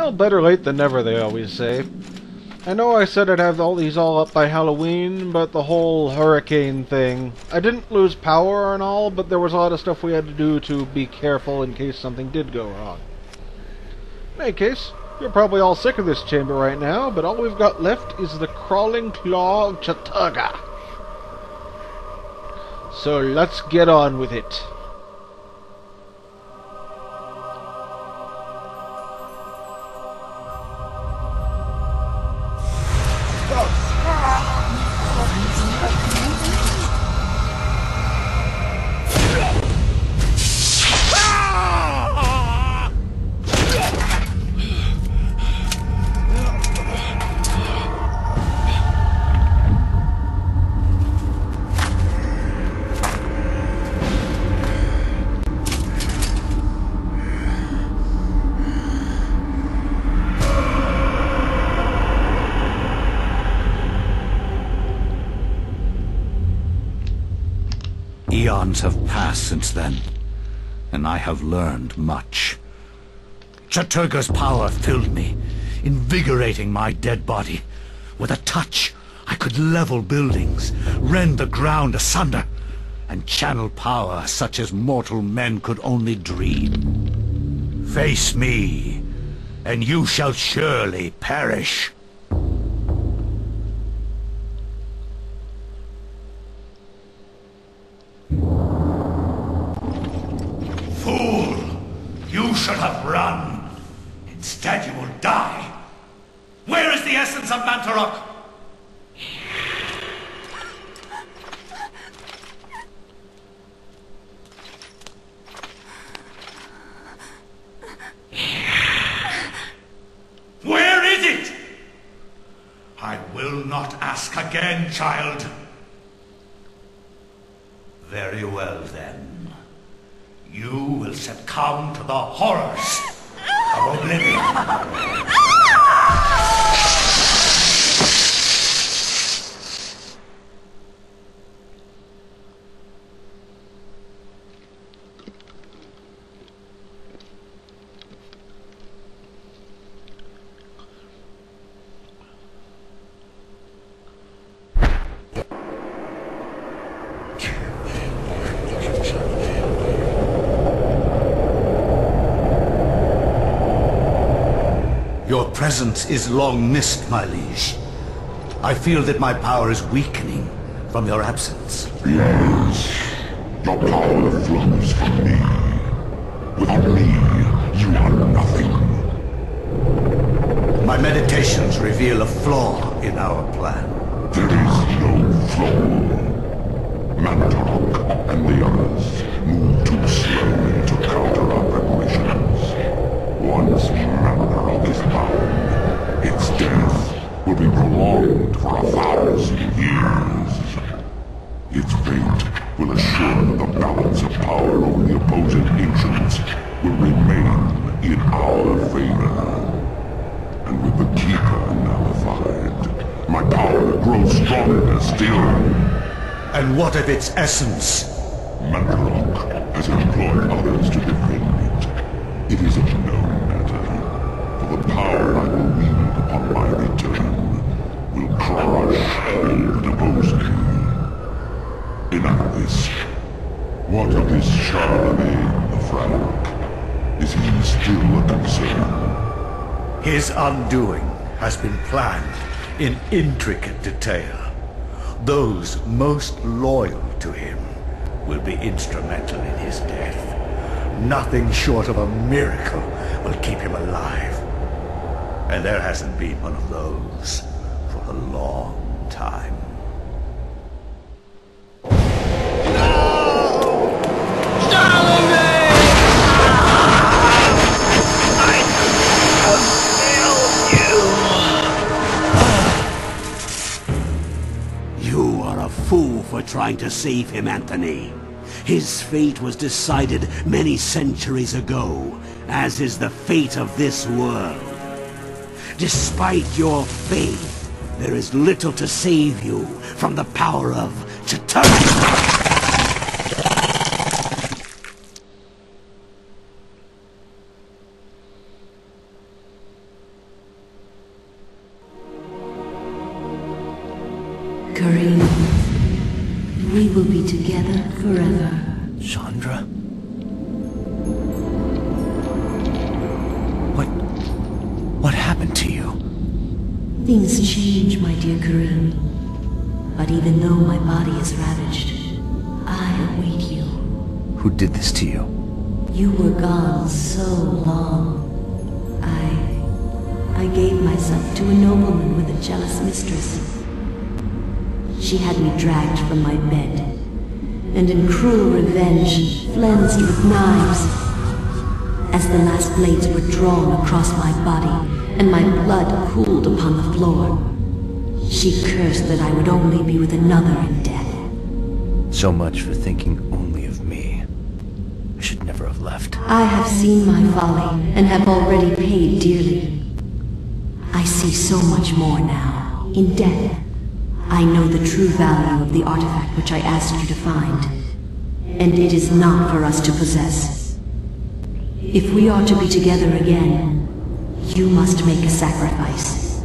Well, better late than never, they always say. I know I said I'd have all these all up by Halloween, but the whole hurricane thing... I didn't lose power and all, but there was a lot of stuff we had to do to be careful in case something did go wrong. In any case, you're probably all sick of this chamber right now, but all we've got left is the crawling claw of Chattur'gha. So let's get on with it. Eons have passed since then, and I have learned much. Chattur'gha's power filled me, invigorating my dead body. With a touch, I could level buildings, rend the ground asunder, and channel power such as mortal men could only dream. Face me, and you shall surely perish. Fool! You should have run. Instead you will die. Where is the essence of Mantarok? Where is it? I will not ask again, child. Very well, then. You will succumb to the horrors of oblivion. Your presence is long missed, my liege. I feel that my power is weakening from your absence. Yes, your power flows from me. Without me, you are nothing. My meditations reveal a flaw in our plan. There is no flaw. Mantarok and the others move too slowly to counter our preparations. Once Mantarok is bound, its death will be prolonged for 1,000 years. Its fate will assure that the balance of power over the opposing ancients will remain in our favor. And with the Keeper nullified, my power grows stronger still. And what of its essence? Mantarok has employed others to defend it. It is of no matter, for the power I will wield upon my return will crush all that oppose me. Enough of this. What of this Charlemagne the Frank? Is he still a concern? His undoing has been planned in intricate detail. Those most loyal to him will be instrumental in his death. Nothing short of a miracle will keep him alive. And there hasn't been one of those for a long time. You are a fool for trying to save him, Anthony. His fate was decided many centuries ago, as is the fate of this world. Despite your faith, there is little to save you from the power of Chattur'gha. Kareem, we will be together forever. Chandra? What happened to you? Things change, my dear Kareem. But even though my body is ravaged, I await you. Who did this to you? You were gone so long. I gave myself to a nobleman with a jealous mistress. She had me dragged from my bed, and in cruel revenge, flensed with knives. As the last blades were drawn across my body, and my blood cooled upon the floor, she cursed that I would only be with another in death. So much for thinking only of me. I should never have left. I have seen my folly, and have already paid dearly. I see so much more now. In death, I know the true value of the artifact which I asked you to find. And it is not for us to possess. If we are to be together again, you must make a sacrifice.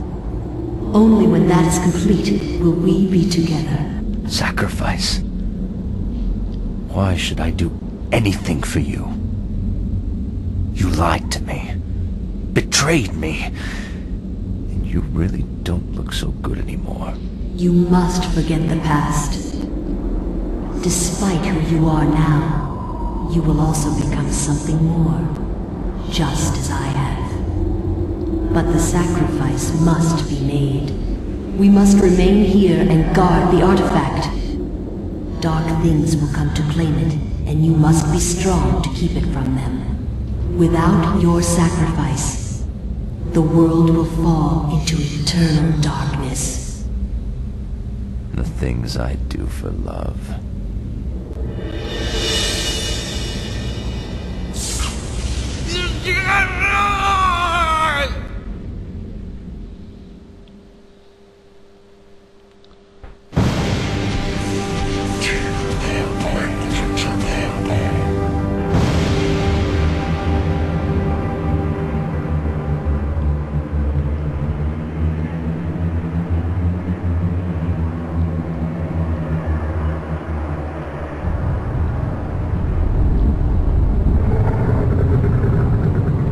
Only when that is complete will we be together. Sacrifice? Why should I do anything for you? You lied to me. Betrayed me. And you really don't look so good anymore. You must forget the past. Despite who you are now, you will also become something more, just as I have. But the sacrifice must be made. We must remain here and guard the artifact. Dark things will come to claim it, and you must be strong to keep it from them. Without your sacrifice, the world will fall into eternal darkness. The things I do for love.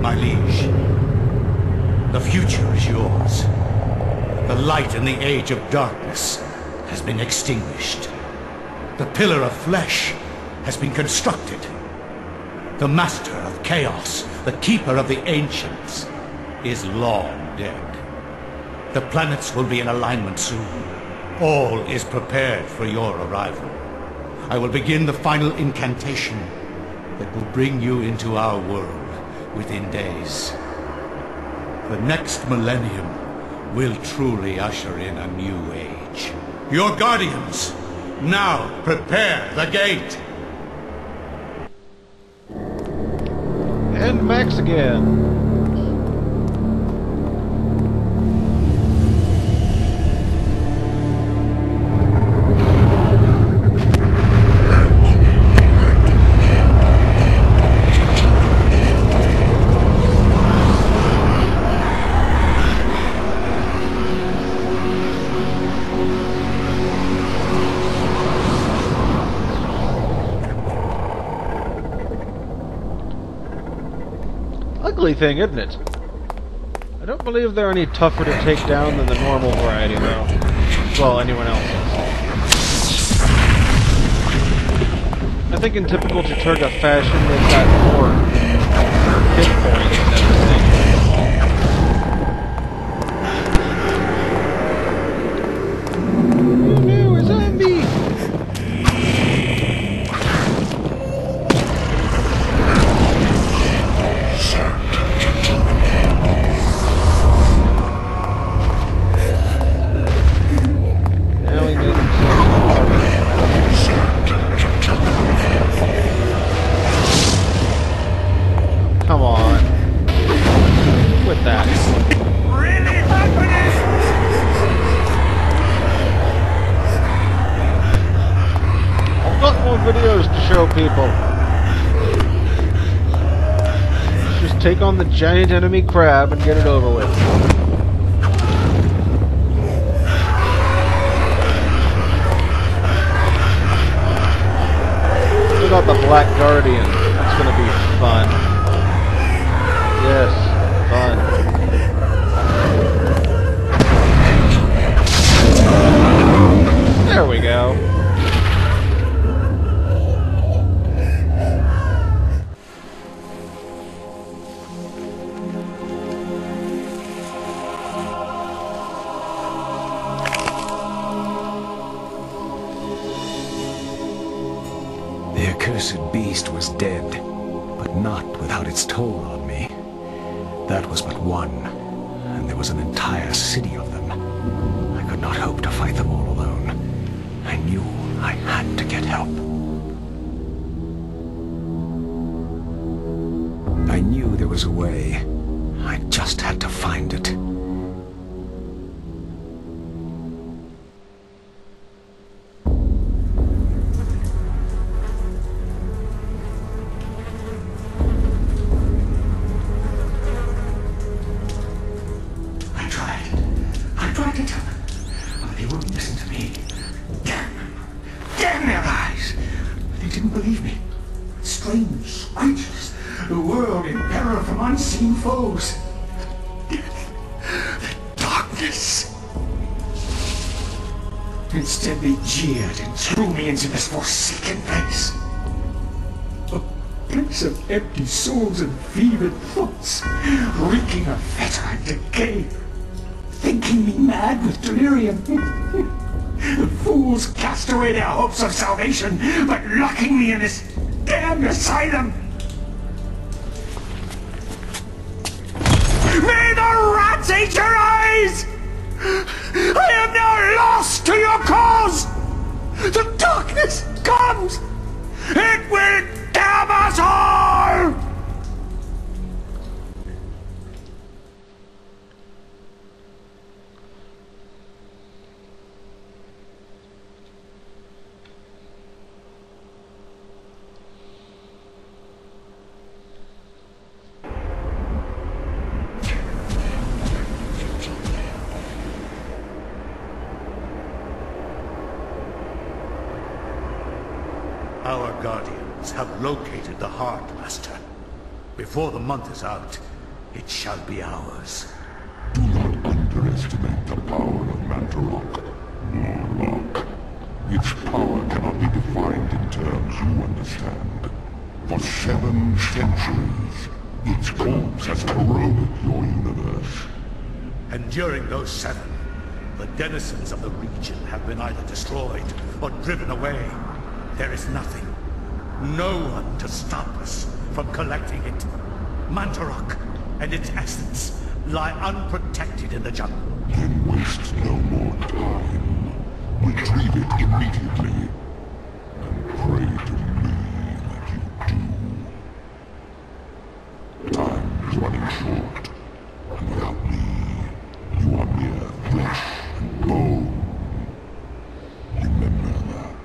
My liege, the future is yours. The light in the age of darkness has been extinguished. The pillar of flesh has been constructed. The master of chaos, the keeper of the ancients, is long dead. The planets will be in alignment soon. All is prepared for your arrival. I will begin the final incantation that will bring you into our world within days. The next millennium will truly usher in a new age. Your guardians, now prepare the gate! And Max again. Ugly thing, isn't it? I don't believe they're any tougher to take down than the normal variety, though. Well, anyone else's. I think in typical Chattur'gha fashion, they've got more hit points and everything. Oh no, a zombie! Come on. With that. Really happening? I've got more videos to show people. Just take on the giant enemy crab and get it over with. got the Black Guardian. That's gonna be fun. Yes, fun. There we go. The accursed beast was dead, but not without its toll on me. That was but one, and there was an entire city of them. I could not hope to fight them all alone. I knew I had to get help. I knew there was a way. I just had to find it. I tried to tell them, but they wouldn't listen to me. Damn them. Damn their eyes. They didn't believe me. Strange creatures. The world in peril from unseen foes. Death. The darkness. Instead, they jeered and threw me into this forsaken place. A place of empty souls and fevered thoughts, reeking of fetor and decay. Thinking me mad with delirium. The fools cast away their hopes of salvation, but locking me in this damned asylum. May the rats eat your eyes! I am now lost to your cause! The darkness comes! It will damn us all! Our guardians have located the heart, Master. Before the month is out, it shall be ours. Do not underestimate the power of Mantarok, Warlock. Its power cannot be defined in terms you understand. For 7 centuries, its corpse has corroded your universe. And during those 7, the denizens of the region have been either destroyed or driven away. There is nothing, no one to stop us from collecting it. Mantarok and its essence lie unprotected in the jungle. Then waste no more time. Retrieve it immediately. And pray to me that you do. Time is running short. And without me, you are mere flesh and bone. Remember that.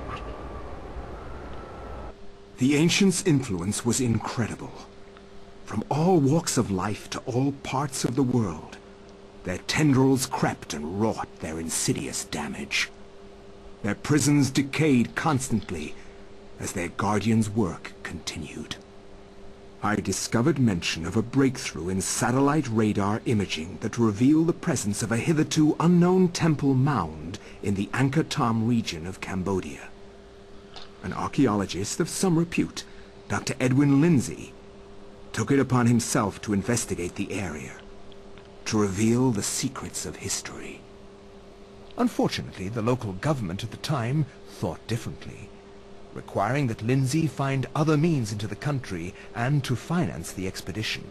The ancients' influence was incredible. From all walks of life to all parts of the world, their tendrils crept and wrought their insidious damage. Their prisons decayed constantly as their guardians' work continued. I discovered mention of a breakthrough in satellite radar imaging that revealed the presence of a hitherto unknown temple mound in the Angkor Thom region of Cambodia. An archaeologist of some repute, Dr. Edwin Lindsay, took it upon himself to investigate the area, to reveal the secrets of history. Unfortunately, the local government at the time thought differently, requiring that Lindsay find other means into the country and to finance the expedition.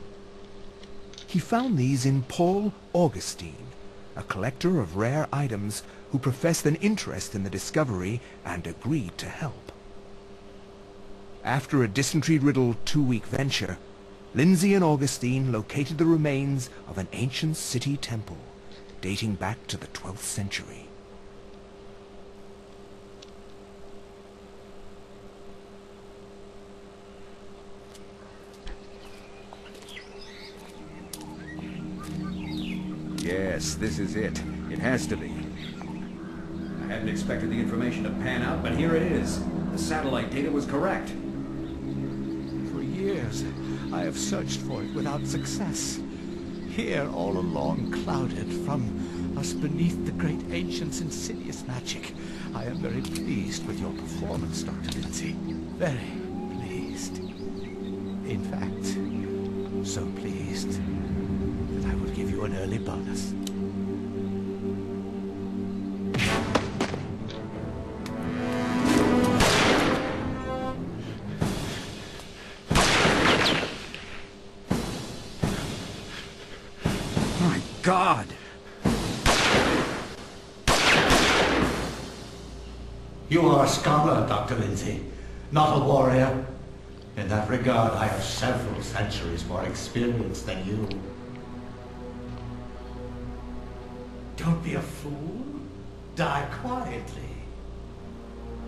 He found these in Paul Augustine, a collector of rare items who professed an interest in the discovery and agreed to help. After a dysentery-riddled 2-week venture, Lindsay and Augustine located the remains of an ancient city temple dating back to the 12th century. Yes, this is it. It has to be. I hadn't expected the information to pan out, but here it is. The satellite data was correct. years, I have searched for it without success. Here, all along, clouded from us beneath the great ancient's insidious magic. I am very pleased with your performance, Dr. Lindsay. Very pleased. In fact, so pleased that I will give you an early bonus. My God! You are a scholar, Dr. Lindsay, not a warrior. In that regard, I have several centuries more experience than you. Don't be a fool. Die quietly.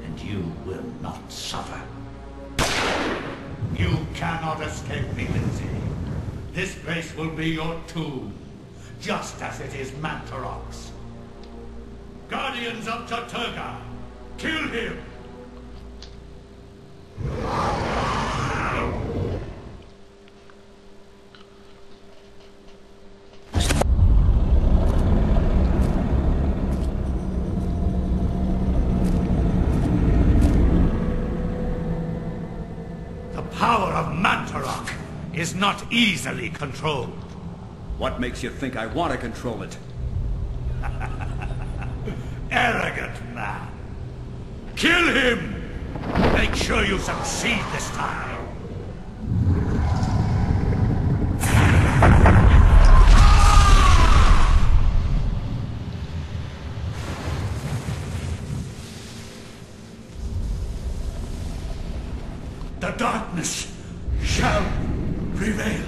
And you will not suffer. You cannot escape me, Lindsay. This place will be your tomb, just as it is Mantarok's. Guardians of Chattur'gha, kill him! The power of Mantarok is not easily controlled. What makes you think I want to control it? Arrogant man. Kill him! Make sure you succeed this time. The darkness shall prevail.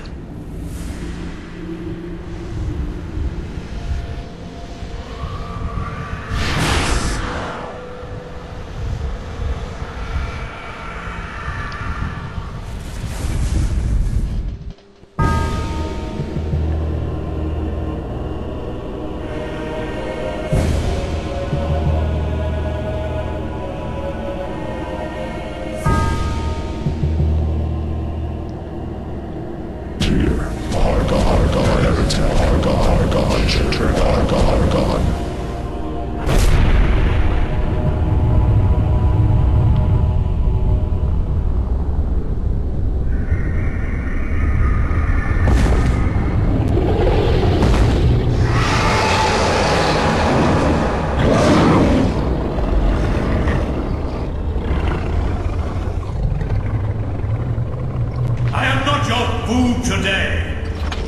I am not your food today.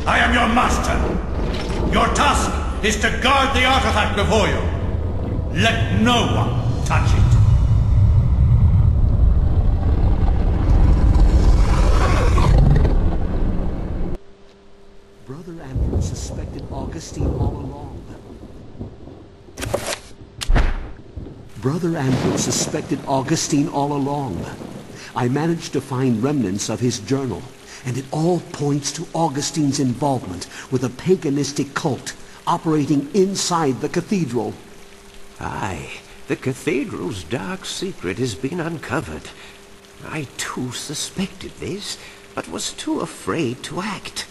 I am your master. Your task is to guard the artifact before you. Let no one touch it. Brother Andrew suspected Augustine all along. Brother Andrew suspected Augustine all along. I managed to find remnants of his journal, and it all points to Augustine's involvement with a paganistic cult operating inside the cathedral. Aye, the cathedral's dark secret has been uncovered. I too suspected this, but was too afraid to act.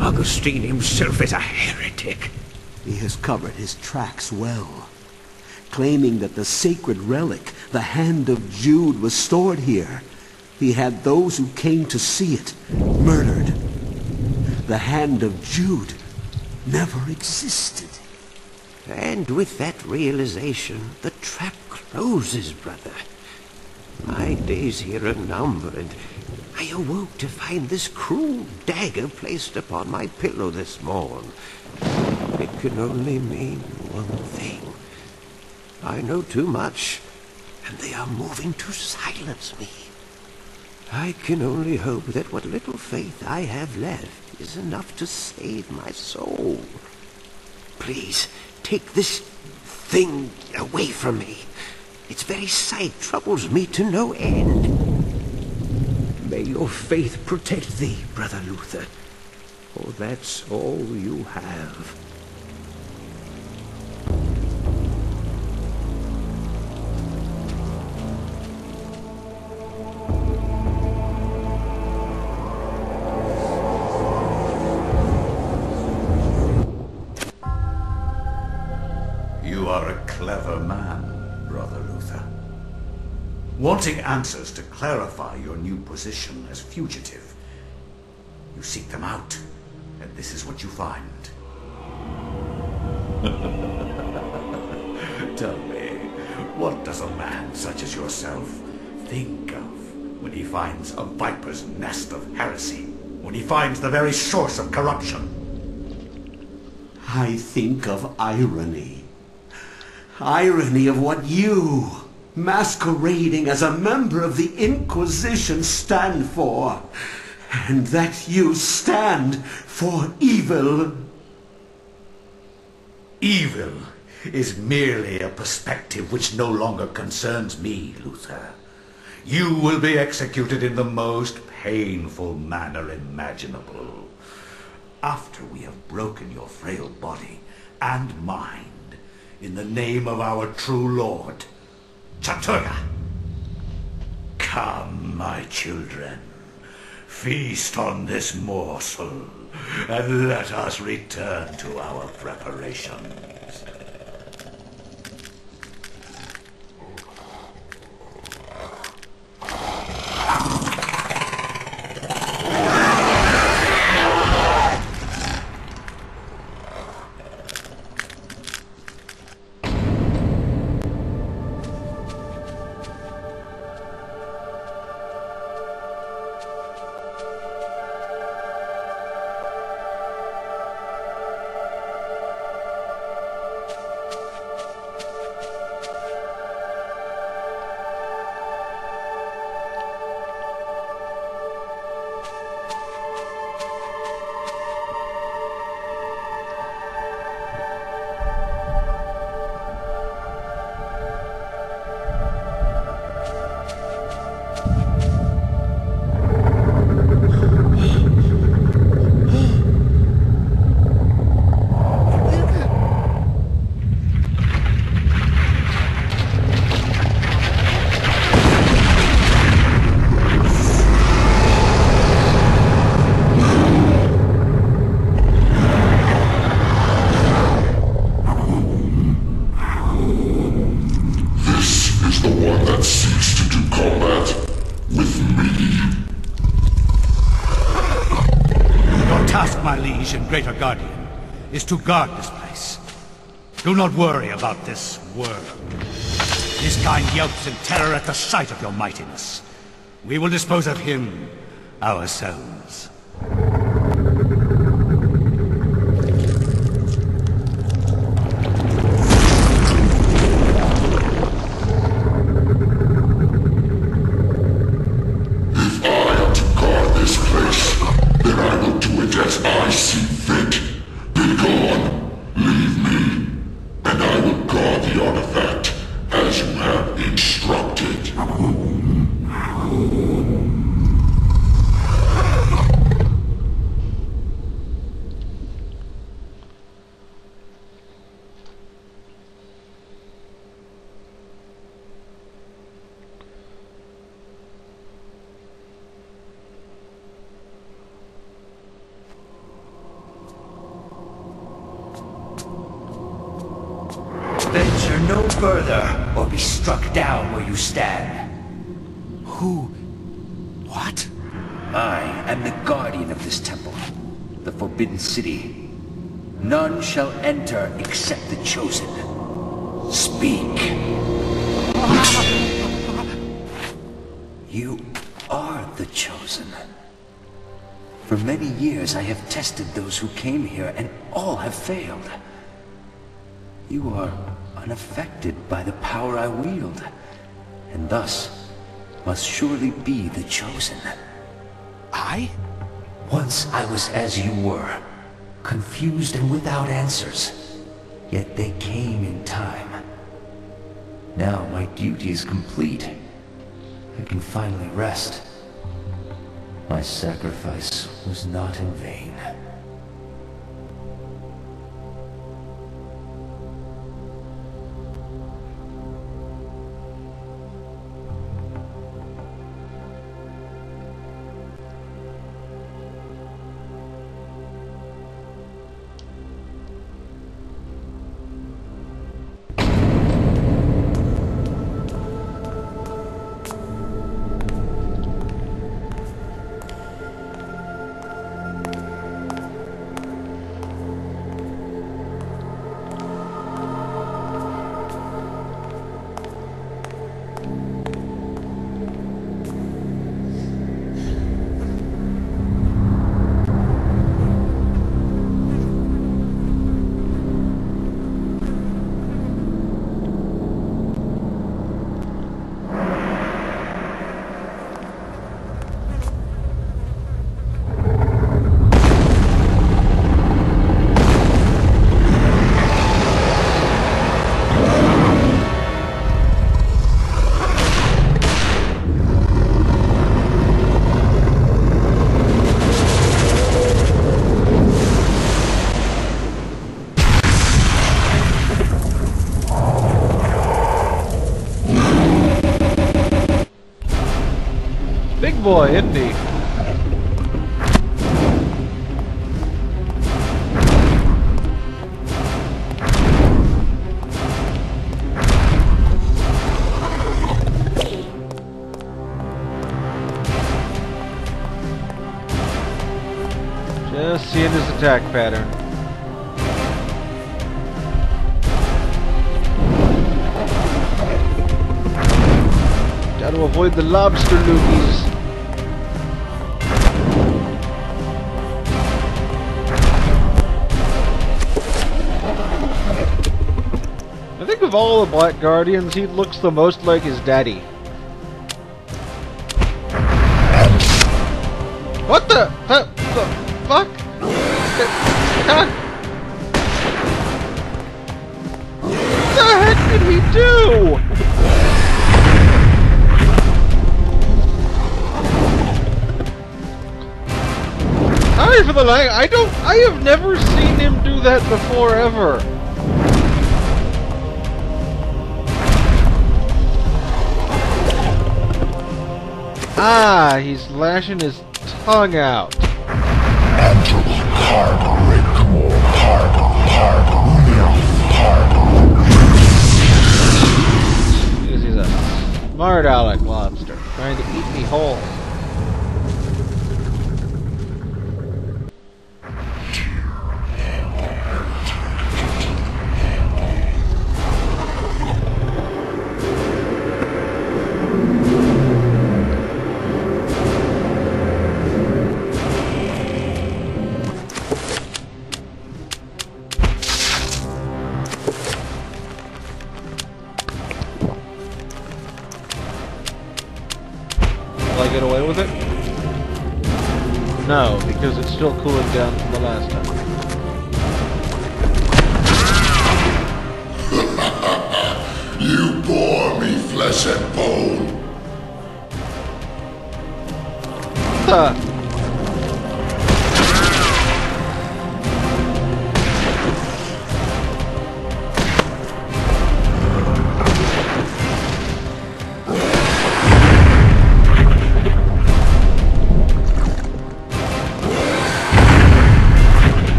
Augustine himself is a heretic. He has covered his tracks well, claiming that the sacred relic, the Hand of Jude, was stored here. He had those who came to see it murdered. The Hand of Jude never existed. And with that realization, the trap closes, brother. My days here are numbered. I awoke to find this cruel dagger placed upon my pillow this morn. It can only mean one thing. I know too much, and they are moving to silence me. I can only hope that what little faith I have left is enough to save my soul. Please, take this thing away from me. Its very sight troubles me to no end. May your faith protect thee, Brother Luther, for that's all you have. clever man, Brother Luther. Wanting answers to clarify your new position as fugitive, you seek them out, and this is what you find. Tell me, what does a man such as yourself think of when he finds a viper's nest of heresy? When he finds the very source of corruption? I think of irony. Irony of what you, masquerading as a member of the Inquisition, stand for. And that you stand for evil. Evil is merely a perspective which no longer concerns me, Luther. You will be executed in the most painful manner imaginable. After we have broken your frail body and mind in the name of our true Lord, Chattur'gha. Come, my children, feast on this morsel, and let us return to our preparations. My liege and greater guardian is to guard this place. Do not worry about this worm. This kind yelps in terror at the sight of your mightiness. We will dispose of him ourselves. Venture no further, or be struck down where you stand. Who? What? I am the guardian of this temple, the Forbidden City. None shall enter except the chosen. Speak. You are the chosen. For many years I have tested those who came here, and all have failed. You are unaffected by the power I wield, and thus must surely be the chosen. I? Once I was as you were, confused and without answers, yet they came in time. Now my duty is complete. I can finally rest. My sacrifice was not in vain. boy, isn't he? Just seeing his attack pattern. Got to avoid the lobster loogies. I think of all the Black Guardians, he looks the most like his daddy. What the fuck? God. What the heck did he do? Sorry for the lag. I have never seen him do that before, ever. Ah, he's lashing his tongue out. Because he's a smart aleck lobster, trying to eat me whole. Will I get away with it? No, because it's still cooling down from the last time. You bore me flesh and bone. What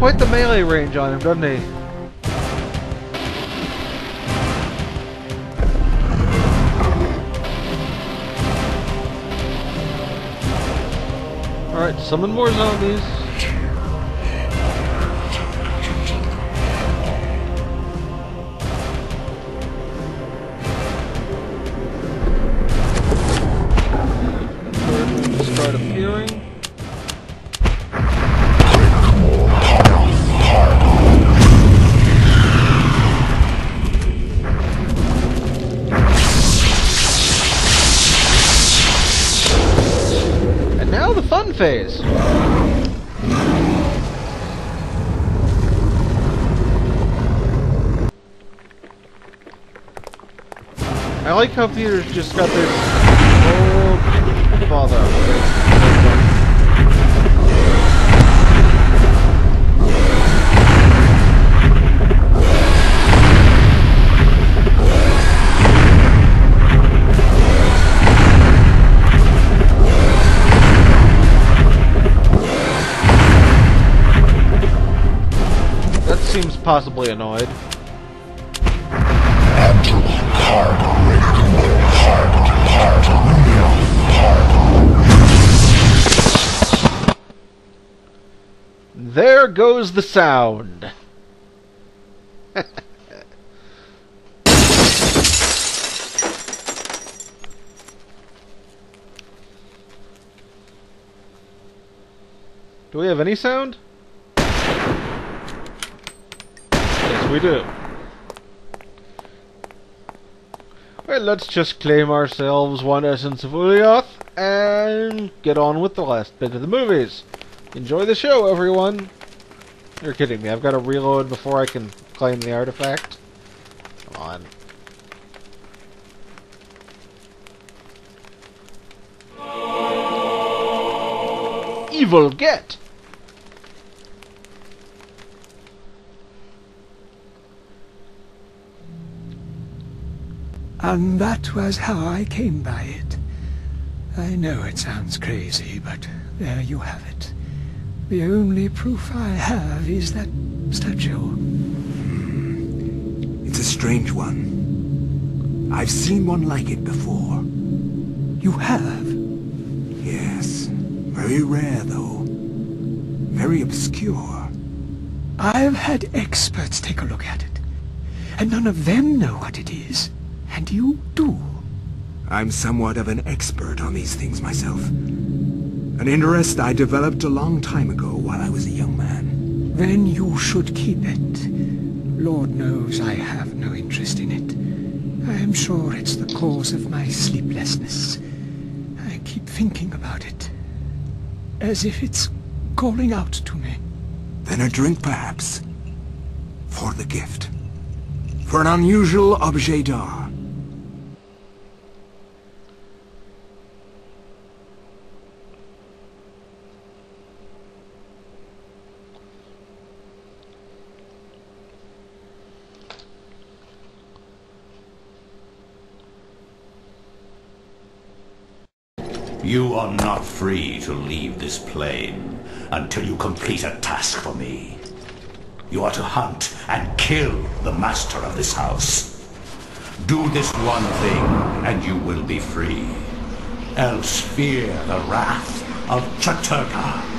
quite the melee range on him, doesn't he? Alright, summon more zombies. Start appearing. Now the fun phase. I like how Peter's just got this. Oh, bother. Seems possibly annoyed. There goes the sound. Do we have any sound? We do. Well, let's just claim ourselves one essence of Ulayoth and get on with the last bit of the movies. Enjoy the show, everyone. You're kidding me. I've got to reload before I can claim the artifact. Come on. Evil get! And that was how I came by it. I know it sounds crazy, but there you have it. The only proof I have is that statue. It's a strange one. I've seen one like it before. You have? Yes. Very rare, though. Very obscure. I've had experts take a look at it, and none of them know what it is. And you do. I'm somewhat of an expert on these things myself. An interest I developed a long time ago while I was a young man. Then you should keep it. Lord knows I have no interest in it. I am sure it's the cause of my sleeplessness. I keep thinking about it, as if it's calling out to me. Then a drink, perhaps. For the gift. For an unusual objet d'art. You are not free to leave this plane until you complete a task for me. You are to hunt and kill the master of this house. Do this one thing and you will be free. Else fear the wrath of Chattur'gha.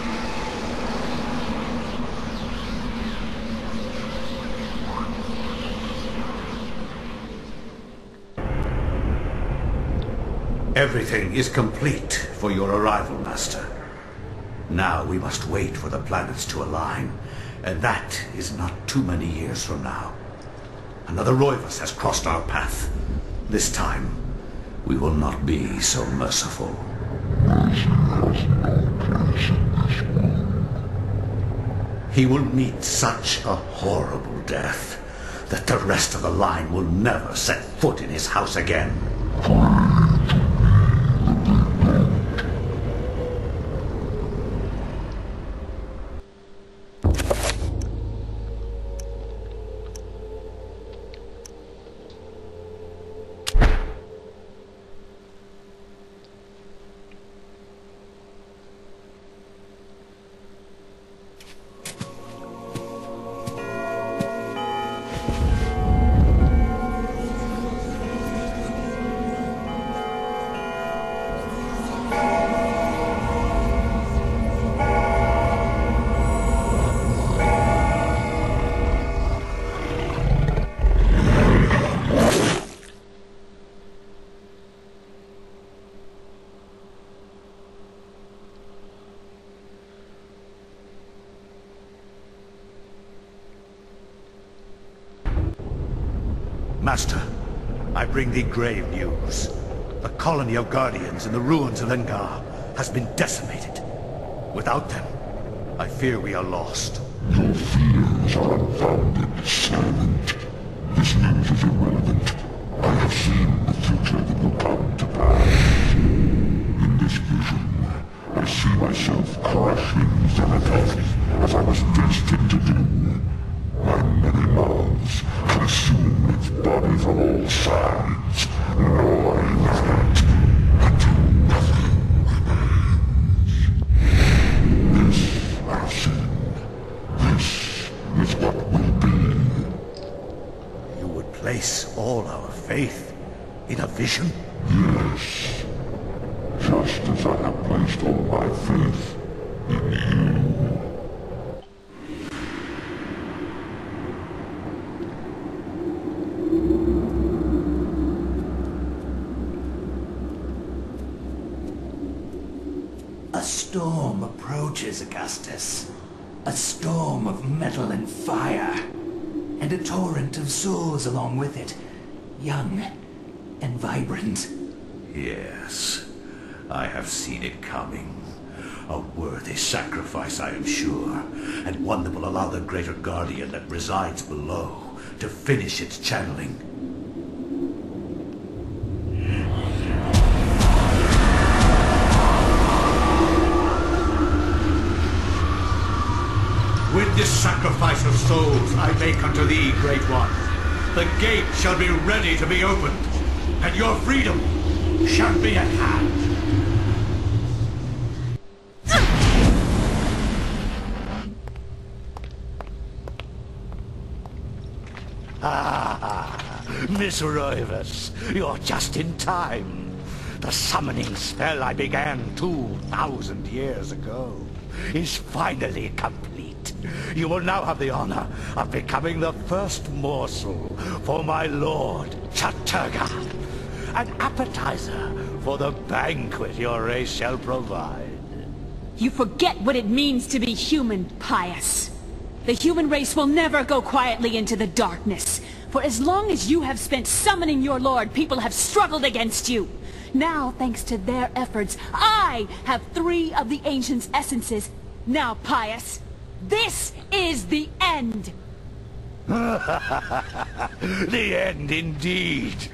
Everything is complete for your arrival, Master. Now we must wait for the planets to align, and that is not too many years from now. Another Roivus has crossed our path. This time, we will not be so merciful. He will meet such a horrible death that the rest of the line will never set foot in his house again. Master, I bring thee grave news. The colony of Guardians in the ruins of Xel'lotath has been decimated. Without them, I fear we are lost. Your fears are unfounded, servant. This news is irrelevant. I have seen the future that will come to pass. In this vision, I see myself crushing Xel'lotath as I was destined to do. My many mouths consume its body from all sides, gnawing at it until nothing remains. This, I said, this is what will be. You would place all our faith in a vision? Yes, just as I have placed all my faith in you. A storm approaches, Augustus. A storm of metal and fire. And a torrent of souls along with it. Young and vibrant. Yes, I have seen it coming. A worthy sacrifice, I am sure, and one that will allow the greater guardian that resides below to finish its channeling. With this sacrifice of souls I make unto thee, Great One, the gate shall be ready to be opened, and your freedom shall be at hand. Miss Rivers, you're just in time. The summoning spell I began 2,000 years ago is finally complete. You will now have the honor of becoming the first morsel for my lord, Chattur'gha. An appetizer for the banquet your race shall provide. You forget what it means to be human, Pious. The human race will never go quietly into the darkness. For as long as you have spent summoning your lord, people have struggled against you. Now, thanks to their efforts, I have 3 of the Ancient's essences. Now, Pious, this is the end! The end indeed.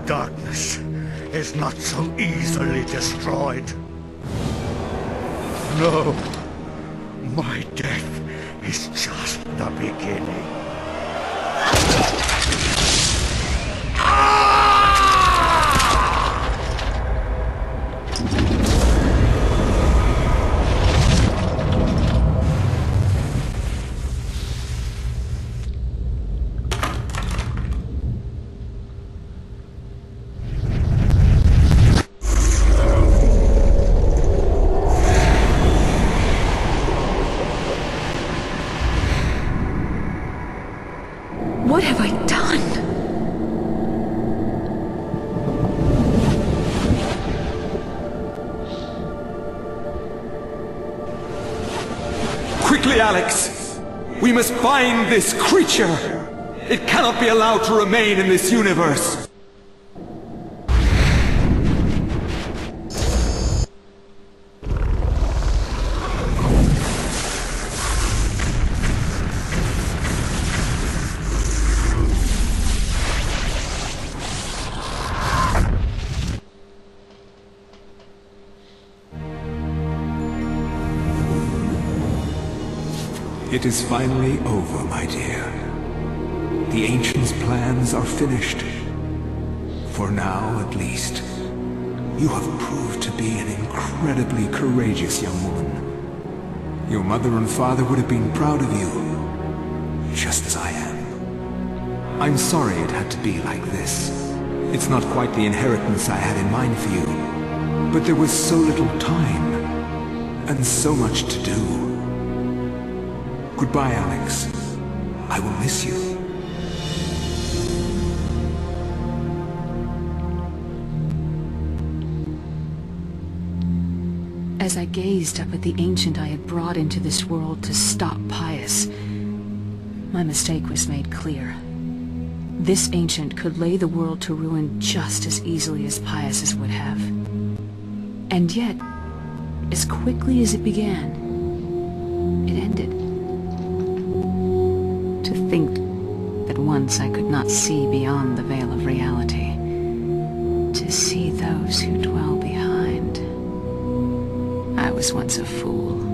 Darkness is not so easily destroyed. No, my death is just the beginning. What have I done? Quickly, Alex! We must find this creature! It cannot be allowed to remain in this universe! It is finally over, my dear. The Ancient's plans are finished. For now, at least. You have proved to be an incredibly courageous young woman. Your mother and father would have been proud of you, just as I am. I'm sorry it had to be like this. It's not quite the inheritance I had in mind for you, but there was so little time, and so much to do. Goodbye, Alex. I will miss you. As I gazed up at the ancient I had brought into this world to stop Pius, my mistake was made clear. This ancient could lay the world to ruin just as easily as Pius's would have. And yet, as quickly as it began, it ended. To think that once I could not see beyond the veil of reality, to see those who dwell behind. I was once a fool.